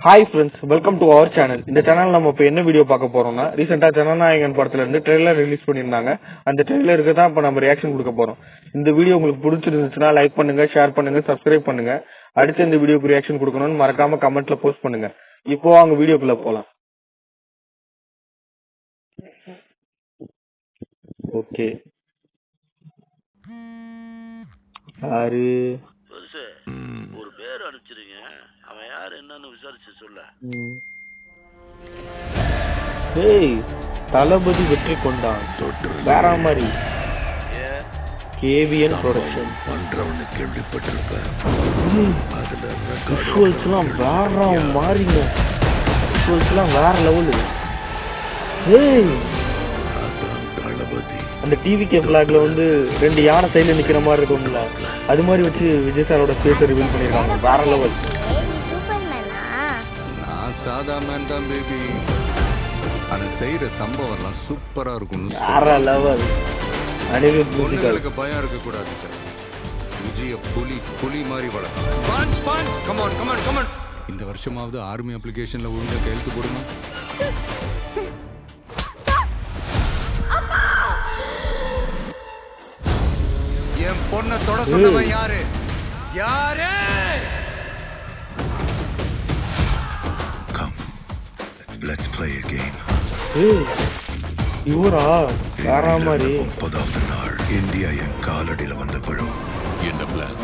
Hi friends, welcome to our channel. இந்த channel நம்ம இப்போ என்ன வீடியோ பார்க்க போறோம்னா, ரீசெண்டாக ஜனநாயகன் படத்துல இருந்து ட்ரெய்லர் ரிலீஸ் பண்ணியிருந்தாங்க. அந்த ட்ரெய்லருக்கு தான் இப்போ நம்ம ரியாக்ஷன் கொடுக்க போறோம். இந்த வீடியோ உங்களுக்கு பிடிச்சிருந்துச்சுன்னா லைக் பண்ணுங்க, ஷேர் பண்ணுங்க, சப்ஸ்கிரைப் பண்ணுங்க. அடுத்து இந்த வீடியோக்கு ரியாக்ஷன் கொடுக்கணும்னு மறக்காம கமெண்ட்ல போஸ்ட் பண்ணுங்க. இப்போ அவங்க வீடியோக்குள்ள போலாம். ஓகே, யாரு பெருசு ஒரு பேர் அனுப்பிச்சிருங்க. அவன் யார் என்னன்னு விசாரிச்சு சொல்ல. ஏய், தளபதி வெற்றி கொண்டான். வேற மாதிரி கேவிஎன் ப்ரொடக்ஷன் பண்றவனு கேள்விப்பட்டிருப்பேன். அதுல விஷுவல்ஸ்லாம் வேற மாதிரிங்க. விஷுவல்ஸ்லாம் வேற லெவலு. ஏய், தளபதி அந்த டிவிகே ஃபிளாக்ல வந்து 2 யானை சைடுல நிக்கிற மாதிரி இருக்கும்ல, அது மாதிரி வச்சு விஜய் சாரோட ஃபேஸை ரிவீல் பண்ணிருக்காங்க. வேற லெவல். நான் சாதா மேன் தான் பேபி. ஆனா செய்யற சம்பவம்லாம் சூப்பரா இருக்கும். வேற லெவல். அனிருத் பொண்ணுங்களுக்கு பயம் இருக்க கூடாது சார். விஜய புலி மாதிரி வளர்க்கணும். Punch punch come on come on come on. இந்த வருஷமாவது ஆர்மி அப்ளிகேஷன்ல ஒழுங்கா கையெழுத்து போடுங்க. என் பொண்ணை தொட சொன்னவன் யாரு? யாரு? Come, let's play a game. ஏய், இவரா வேற மாதிரி. 30வது நாள் இந்தியா என் காலடியில வந்த விழும். என்ன பிளான்?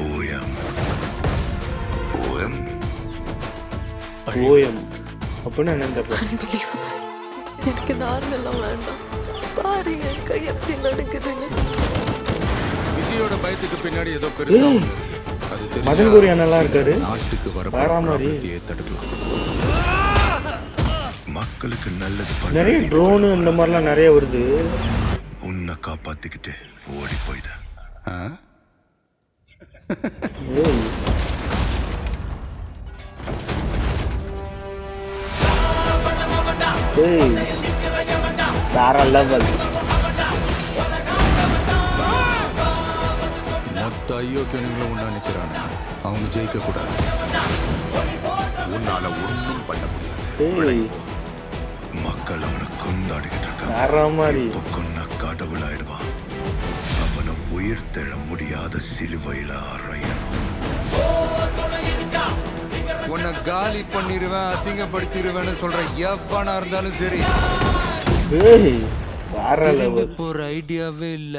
ஓஎம் ஓஎம் ஓஎம் அப்படின்னு என்ன தெரியல. Unbelievable. எனக்கு இந்த ஆறுதெல்லாம் வேண்டாம். பாரு என் கை எப்படி நடக்குதுன்னு. விஜயோட பயத்துக்கு பின்னாடி ஏதோ பெருசா ஒண்ணு இருக்கு. அது தெரிஞ்சா மதன் கோரி அண்ணெல்லாம் இருக்காரு. நாட்டுக்கு வர வேற மாதிரி. ப்ராப்ளத்தையே தடுக்கலாம். மக்களுக்கு நல்லது நிறைய பண்ண ட்ரோனு இந்த மாதிரிலாம் நிறைய வருது. உன்னை காப்பாத்திக்கிட்டு ஓடி போயிட. ஆ? ஏய், ஏய், வேற லெவல். மொத்த ஐயோக்கியனுங்களும் ஒண்ணா நிக்கிறானே, அவங்க ஜெயிக்க கூடாது. உன்னால ஒண்ணும் பண்ண முடியாது. ஏய், மக்கள் அவனை கொண்டாடிக்கிட்டு இருக்காங்க. வேற மாதிரி. இப்ப கொன்ன கடவுளாயிடுவான். அவனை உயிர் தெழ முடியாத சிலுவையில அறையணும். உன்னை காலி பண்ணிடுவேன், அசிங்கப்படுத்திடுவேன்னு சொல்ற எவனா இருந்தாலும் சரி, ஏய், வேற லெவல். இப்போ ஒரு ஐடியாவே இல்ல.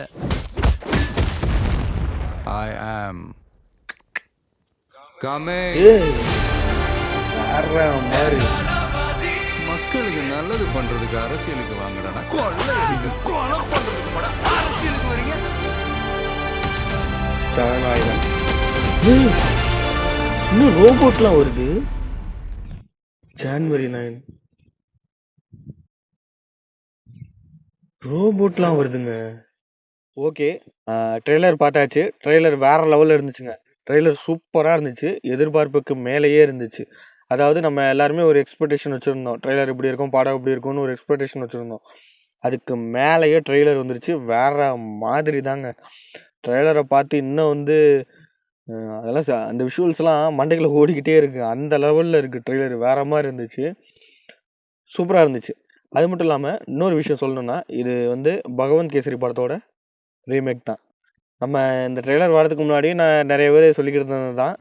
ஐ ஆம் கமிங். ஏய், வேற மாதிரி. மக்களுக்கு நல்லது பண்றதுக்கு அரசியலுக்கு வாங்கடா. கொலை பண்றதுக்கு கூட அரசியலுக்கு வரீங்க. ஜனநாயகம். ஏய், இன்னும் ரோபோட்லாம் வருது. ஜனவரி 9 ரோபோட்லாம் வருதுங்க. ஓகே, ட்ரெய்லர் பார்த்தாச்சு. ட்ரெய்லர் வேற லெவலில் இருந்துச்சுங்க. ட்ரெய்லர் சூப்பராக இருந்துச்சு. எதிர்பார்ப்புக்கு மேலேயே இருந்துச்சு. அதாவது நம்ம எல்லாருமே ஒரு எக்ஸ்பெக்டேஷன் வச்சுருந்தோம். ட்ரெய்லர் இப்படி இருக்கும், படம் இப்படி இருக்கும்னு ஒரு எக்ஸ்பெக்டேஷன் வச்சுருந்தோம். அதுக்கு மேலேயே ட்ரெய்லர் வந்துருச்சு. வேற மாதிரி தாங்க. ட்ரெய்லரை பார்த்து இன்னும் வந்து அதெல்லாம் அந்த விஷுவல்ஸ்லாம் மண்டைக்குள்ள ஓடிக்கிட்டே இருக்கு. அந்த லெவலில் இருக்குது ட்ரெய்லர். வேற மாதிரி இருந்துச்சு. சூப்பராக இருந்துச்சு. அது மட்டும் இல்லாமல் இன்னொரு விஷயம் சொல்லணும்னா, இது வந்து பகவந்த் கேசரி படத்தோட ரீமேக் தான். நம்ம இந்த ட்ரெய்லர் வரதுக்கு முன்னாடி நான் நிறைய பேர் சொல்லிக்கிட்டு இருந்தது தான்,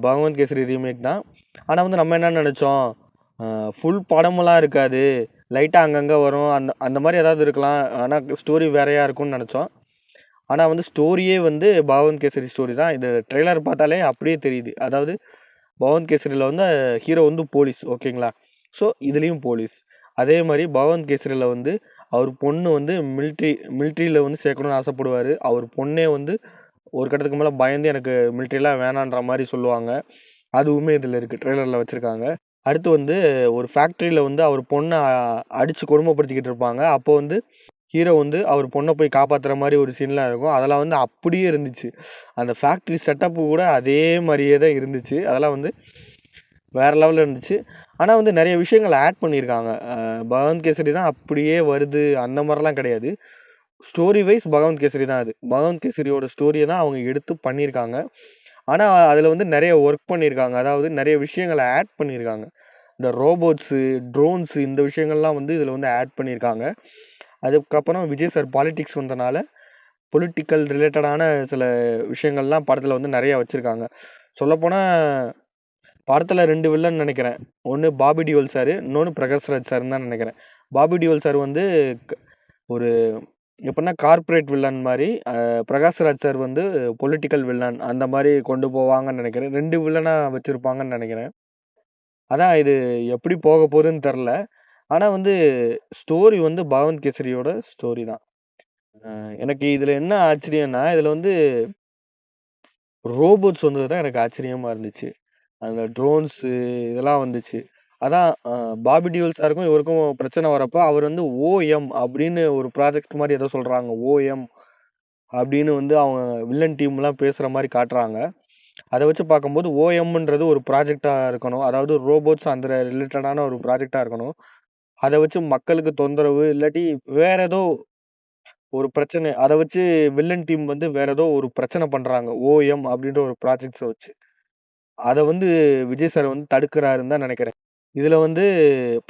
பகவந்த் கேசரி ரீமேக் தான். ஆனால் வந்து நம்ம என்ன நினச்சோம், ஃபுல் படமெல்லாம் இருக்காது, லைட்டாக அங்கங்கே வரும், அந்த அந்த மாதிரி ஏதாவது இருக்கலாம், ஆனால் ஸ்டோரி வேறையாக இருக்கும்னு நினச்சோம். ஆனால் வந்து ஸ்டோரியே வந்து பகவந்த் கேசரி ஸ்டோரி தான். இது ட்ரெய்லர் பார்த்தாலே அப்படியே தெரியுது. அதாவது பகவந்த் கேசரியில் வந்து ஹீரோ வந்து போலீஸ், ஓகேங்களா. ஸோ இதுலேயும் போலீஸ். அதே மாதிரி பகவந்த் கேசரியில் வந்து அவர் பொண்ணு வந்து மிலிட்ரியில் வந்து சேர்க்கணும்னு ஆசைப்படுவார். அவர் பொண்ணே வந்து ஒரு கட்டத்துக்கு மேலே பயந்து எனக்கு மிலிட்ரிலாம் வேணான்ற மாதிரி சொல்லுவாங்க. அதுவுமே இதில் இருக்குது, ட்ரெய்லரில் வச்சுருக்காங்க. அடுத்து வந்து ஒரு ஃபேக்ட்ரியில் வந்து அவர் பொண்ணை அடித்து கொடுமைப்படுத்திக்கிட்டு இருப்பாங்க. அப்போ வந்து ஹீரோ வந்து அவர் பொண்ணை போய் காப்பாற்றுற மாதிரி ஒரு சீன்லாம் இருக்கும். அதெல்லாம் வந்து அப்படியே இருந்துச்சு. அந்த ஃபேக்ட்ரி செட்டப்பு கூட அதே மாதிரியே தான் இருந்துச்சு. அதெல்லாம் வந்து வேறு லெவலில் இருந்துச்சு. ஆனால் வந்து நிறைய விஷயங்கள் ஆட் பண்ணியிருக்காங்க. பகவந்த் கேசரி தான் அப்படியே வருது அந்த மாதிரிலாம் கிடையாது. ஸ்டோரி வைஸ் பகவந்த் கேசரி தான் அது. பகவந்த் கேசரியோட ஸ்டோரியை தான் அவங்க எடுத்து பண்ணியிருக்காங்க. ஆனா, அதுல வந்து நெறைய ஒர்க் பண்ணியிருக்காங்க. அதாவது நெறைய விஷயங்கள ஆட் பண்ணியிருக்காங்க. இந்த ரோபோட்ஸு, ட்ரோன்ஸு இந்த விஷயங்கள்லாம் வந்து இதுல வந்து ஆட் பண்ணியிருக்காங்க. அதுக்கப்புறம் விஜய் சார் பாலிடிக்ஸ் வந்தனால, பொலிட்டிக்கல் ரிலேட்டடான சில விஷயங்கள்லாம் படத்துல வந்து நெறைய வச்சிருக்காங்க. சொல்லப்போனா, படத்துல 2 வில்லன் நெனைக்கிறேன். ஒண்ணு பாபி டியோல் சாரு, இன்னொன்னு பிரகாஷ்ராஜ் சார்ன்னு தான் நெனைக்கிறேன். பாபி டியோல் சார் வந்து க ஒரு எப்படின்னா கார்ப்பரேட் வில்லன் மாரி, பிரகாஷ்ராஜ் சார் வந்து பொலிட்டிக்கல் வில்லன் அந்த மாரி கொண்டு போவாங்கன்னு நெனைக்கிறேன். 2 வில்லனா வச்சிருப்பாங்கன்னு நெனைக்கிறேன். அதான் இது எப்படி போக போதுன்னு தெர்ல. ஆனா வந்து ஸ்டோரி வந்து பகவந்த் கேசரியோட ஸ்டோரி தான். அ எனக்கு இதுல என்ன ஆச்சரியம்னா, இதுல வந்து ரோபோட்ஸ் வந்தது தான் எனக்கு ஆச்சரியமா இருந்துச்சு. அந்த ட்ரோன்ஸு இதெல்லாம் வந்துச்சு. அதான் பாபி டியோல் சாருக்கும் இவருக்கும் பிரச்சனை வரப்ப, அவர் வந்து ஓஎம் அப்படின்னு ஒரு ப்ராஜெக்ட் மாரி ஏதோ சொல்றாங்க. ஓஎம் அப்படின்னு வந்து அவங்க வில்லன் டீம்லாம் பேசுற மாரி காட்டுறாங்க. அத வச்சு பார்க்கும்போது ஓஎம்ன்றது ஒரு ப்ராஜெக்ட்டா இருக்கணும். அதாவது ரோபோட்ஸ் அந்த ரிலேட்டடான ஒரு ப்ராஜெக்ட்டா இருக்கணும். அத வச்சு மக்களுக்கு தொந்தரவு, இல்லாட்டி வேற ஏதோ ஒரு பிரச்சனை. அத வச்சு வில்லன் டீம் வந்து வேற ஏதோ ஒரு பிரச்சனை பண்றாங்க. ஓஎம் அப்படின்ற ஒரு ப்ராஜெக்ட்ஸ வச்சு. அத வந்து விஜய் சார் வந்து தடுக்கிறாருன்னு தான் நெனைக்கிறேன். இதுல வந்து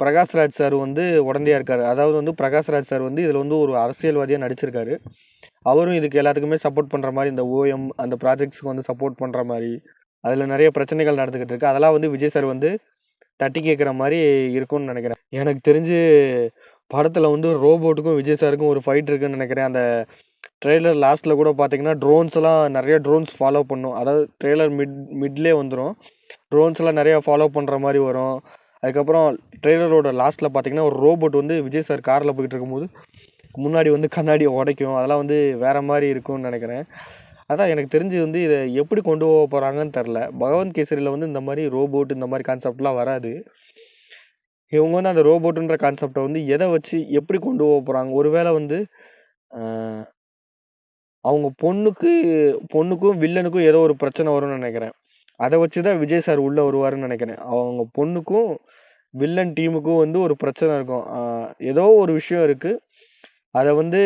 பிரகாஷ்ராஜ் சார் வந்து உடந்தையா இருக்காரு. அதாவது வந்து பிரகாஷ்ராஜ் சார் வந்து இதுல வந்து ஒரு அரசியல்வாதியா நடிச்சிருக்காரு. அவரும் இதுக்கு எல்லாத்துக்குமே சப்போர்ட் பண்ற மாரி, இந்த ஓஎம் அந்த ப்ராஜெக்ட்ஸ்க்கு வந்து சப்போர்ட் பண்ற மாரி, அதுல நெறைய பிரச்சனைகள் நடந்துகிட்டு இருக்கு. அதெல்லாம் வந்து விஜய் சார் வந்து தட்டி கேட்கிற மாரி இருக்கும்னு நெனைக்கிறேன். எனக்கு தெரிஞ்சு படத்துல வந்து ரோபோட்டுக்கும் விஜய் சாருக்கும் ஒரு ஃபைட் இருக்குன்னு நெனைக்கிறேன். அந்த ட்ரெய்லர் லாஸ்ட்ல கூட பார்த்தீங்கன்னா, ட்ரோன்ஸ்லாம் நெறைய ட்ரோன்ஸ் ஃபாலோ பண்ணும். அதாவது ட்ரெய்லர் மிட்லயே வந்துரும். ட்ரோன்ஸ்லாம் நெறைய ஃபாலோ பண்ற மாரி வரும். அதுக்கப்புறம் ட்ரெய்லரோட லாஸ்ட்ல பார்த்தீங்கன்னா, ஒரு ரோபோட் வந்து விஜய் சார் கார்ல போயிட்டு இருக்கும்போது, முன்னாடி வந்து கண்ணாடிய உடைக்கும். அதெல்லாம் வந்து வேற மாரி இருக்கும்னு நெனைக்கிறேன். அதான் எனக்கு தெரிஞ்சு வந்து இத எப்படி கொண்டு போறாங்கன்னு தெர்ல. பகவந்த் கேசரில வந்து இந்த மாரி ரோபோட் இந்த மாரி கான்செப்ட்லாம் வராது. இவங்க வந்து அந்த ரோபோட்டுன்ற கான்செப்ட்ட வந்து எத வச்சு எப்படி கொண்டு போறாங்க? ஒருவேள வந்து அ அவங்க பொண்ணுக்கும் வில்லனுக்கும் ஏதோ ஒரு பிரச்சனை வரும்னு நெனைக்கிறேன். அத வச்சு தான் விஜய் சார் உள்ள வருவாருன்னு நெனைக்கிறேன். அவங்க பொண்ணுக்கும், வில்லன் டீமுக்கும் வந்து ஒரு பிரச்சனை இருக்கும். ஏதோ ஒரு விஷயம் இருக்கு. அத வந்து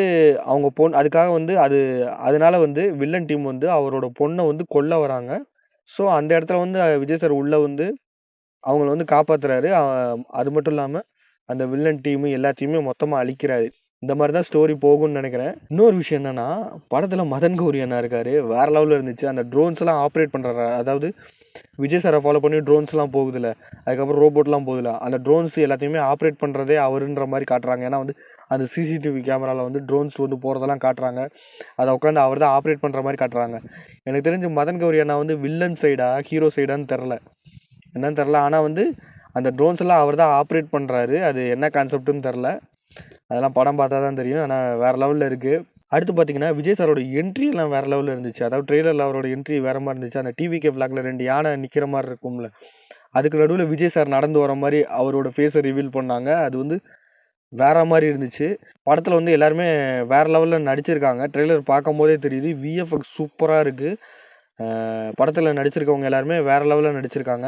அவங்க அதுக்காக வந்து அதனால வந்து வில்லன் டீம் வந்து அவரோட பொண்ண வந்து கொல்ல வராங்க. ஸோ அந்த இடத்துல வந்து விஜய் சார் உள்ள வந்து அவங்கள வந்து காப்பாத்துறாரு. அது மட்டும் இல்லாம அந்த வில்லன் டீம் எல்லாத்தையுமே மொத்தமா அழிக்கிறாரு. இந்த மாரி தான் ஸ்டோரி போகும்னு நெனைக்கிறேன். இன்னொரு விஷயம் என்னன்னா, படத்துல மதன் கௌரி அண்ணா இருக்காரு. வேற லெவல்ல இருந்துச்சு. அந்த ட்ரோன்ஸ்லாம் ஆப்பரேட் பண்றாரு. அதாவது விஜய் சார ஃபாலோ பண்ணி ட்ரோன்ஸ்லாம் போகுதுல்ல. அதுக்கப்புறம் ரோபோட்லாம் போகுதுல்ல. அந்த ட்ரோன்ஸ் எல்லாத்தையுமே ஆப்பரேட் பண்றதே அவருன்ற மாரி காட்டுறாங்க. ஏன்னா வந்து அந்த சிசிடிவி கேமரால வந்து ட்ரோன்ஸ் வந்து போறதெல்லாம் காட்டுறாங்க. அத உட்காந்து அவர் தான் ஆப்பரேட் பண்ற மாரி காட்டுறாங்க. எனக்கு தெரிஞ்சு மதன் கௌரி அண்ணா வந்து வில்லன் சைடா, ஹீரோ சைடான்னு தெர்ல. என்னன்னு தெர்ல. ஆனா வந்து அந்த ட்ரோன்ஸ் எல்லாம் அவர் தான் ஆப்பரேட் பண்றாரு. அது என்ன கான்செப்ட்ன்னு தெர்ல. அதெல்லாம் படம் பார்த்தா தான் தெரியும். ஆனா வேற லெவல்ல இருக்கு. அடுத்து பார்த்தீங்கன்னா, விஜய் சாரோட என்ட்ரி எல்லாம் வேற லெவல்ல இருந்துச்சு. அதாவது ட்ரெய்லர்ல அவரோட என்ட்ரி வேற மாரி இருந்துச்சு. அந்த டிவிகே ஃபிளாக்ல 2 யானை நிக்கிற மாரி இருக்கும்ல. அதுக்கு நடுவுல விஜய் சார் நடந்து வர மாரி அவரோட ஃபேஸ ரிவீல் பண்ணாங்க. அது வந்து வேற மாரி இருந்துச்சு. படத்துல வந்து எல்லாருமே வேற லெவல்ல நடிச்சிருக்காங்க. ட்ரெய்லர் பார்க்கும்போதே தெரியுது. விஎஃப்எக்ஸ் சூப்பரா இருக்கு. படத்துல நடிச்சிருக்கவங்க எல்லாருமே வேற லெவல்ல நடிச்சிருக்காங்க.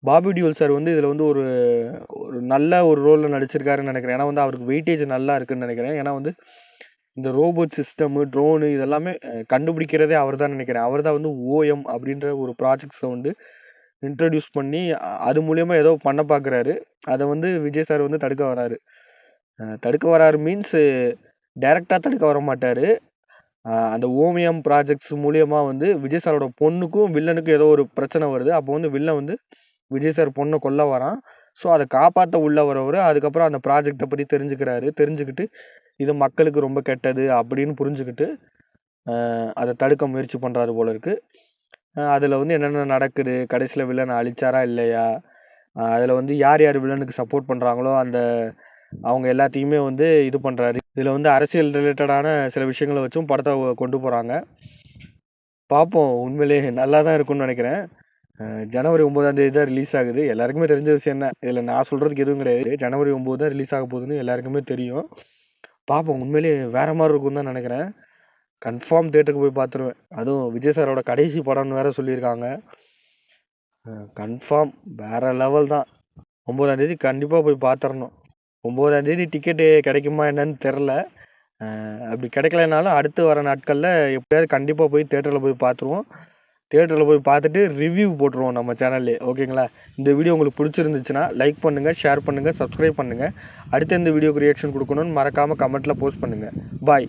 பாபி டியோல் சார் வந்து இதுல வந்து ஒரு ஒரு நல்ல ஒரு ரோல்ல நடிச்சிருக்காருன்னு நெனைக்கிறேன். ஏன்னா வந்து அவருக்கு வெயிட்டேஜ் நல்லா இருக்குன்னு நெனைக்கிறேன். ஏன்னா வந்து இந்த ரோபோட் சிஸ்டமு, ட்ரோனு இதெல்லாமே கண்டுபிடிக்கிறதே அவர் தான் நெனைக்கிறேன். அவர் தான் வந்து ஓஎம் அப்படின்ற ஒரு ப்ராஜெக்ட்ஸ வந்து இன்ட்ரோடியூஸ் பண்ணி, அது மூலியமா ஏதோ பண்ண பார்க்குறாரு. அத வந்து விஜய் சார் வந்து தடுக்க வராரு. தடுக்க வராரு மீன்ஸ் டைரக்ட்டா தடுக்க வரமாட்டாரு. அந்த ஓமியம் ப்ராஜெக்ட்ஸ் மூலியமா வந்து விஜய் சாரோட பொண்ணுக்கும், வில்லனுக்கும் ஏதோ ஒரு பிரச்சனை வருது. அப்போ வந்து வில்லன் வந்து விஜய் சார் பொண்ண கொல்ல வரான். ஸோ அத காப்பாத்த உள்ள வரவரு, அதுக்கப்புறம் அந்த ப்ராஜெக்ட்ட பத்தி தெரிஞ்சுக்கிறாரு. தெரிஞ்சுக்கிட்டு, இது மக்களுக்கு ரொம்ப கெட்டது அப்படின்னு புரிஞ்சுகிட்டு, அத தடுக்க முயற்சி பண்றாரு போல இருக்கு. அதுல வந்து என்னென்ன நடக்குது? கடைசில வில்லன அழிச்சாரா? இல்லையா? அதுல வந்து யார் யார் வில்லனுக்கு சப்போர்ட் பண்றாங்களோ, அவங்க எல்லாத்தையுமே வந்து இது பண்றாரு. இதுல வந்து அரசியல் ரிலேட்டடான சில விஷயங்கள வச்சும் படத்த கொண்டு போறாங்க. பார்ப்போம். உண்மையிலேயே நல்லா தான் இருக்கும்னு நெனைக்கிறேன். ஜனவரி 9ஆம் தேதி தான் ரிலீஸ் ஆகுது. எல்லாருக்குமே தெரிஞ்ச விஷயம் தான். இதுல நான் சொல்றதுக்கு எதுவும் கிடையாது. ஜனவரி 9 தான் ரிலீஸ் ஆக போகுதுன்னு எல்லாருக்குமே தெரியும். பார்ப்போம். உண்மையிலேயே வேற மாரி இருக்கும்னு தான் நெனைக்கிறேன். கன்ஃபார்ம் தியேட்டருக்கு போய் பார்த்துருவேன். அதுவும் விஜய் சாரோட கடைசி படம்னு வேற சொல்லியிருக்காங்க. கன்ஃபார்ம் வேற லெவல் தான். 9ஆம் தேதி கண்டிப்பா போய் பார்த்துறணும். 9ஆம் தேதி டிக்கெட்டு கிடைக்குமா என்னன்னு தெர்ல. அப்படி கிடைக்கலனாலும் அடுத்து வர நாட்கள்ல எப்படியாவது கண்டிப்பா போய் தியேட்டர்ல போய் பார்த்துருவோம். தியேட்டரில் போய் பார்த்துட்டு ரிவ்யூ போட்டுருவோம் நம்ம சேனல்லே. ஓகேங்களா? இந்த வீடியோ உங்களுக்கு பிடிச்சிருந்துச்சுன்னா லைக் பண்ணுங்கள், ஷேர் பண்ணுங்கள், சப்ஸ்கிரைப் பண்ணுங்கள். அடுத்த இந்த வீடியோக்கு ரியாக்ஷன் கொடுக்கணும்னு மறக்காமல் கமெண்ட்டில் போஸ்ட் பண்ணுங்கள். பாய்.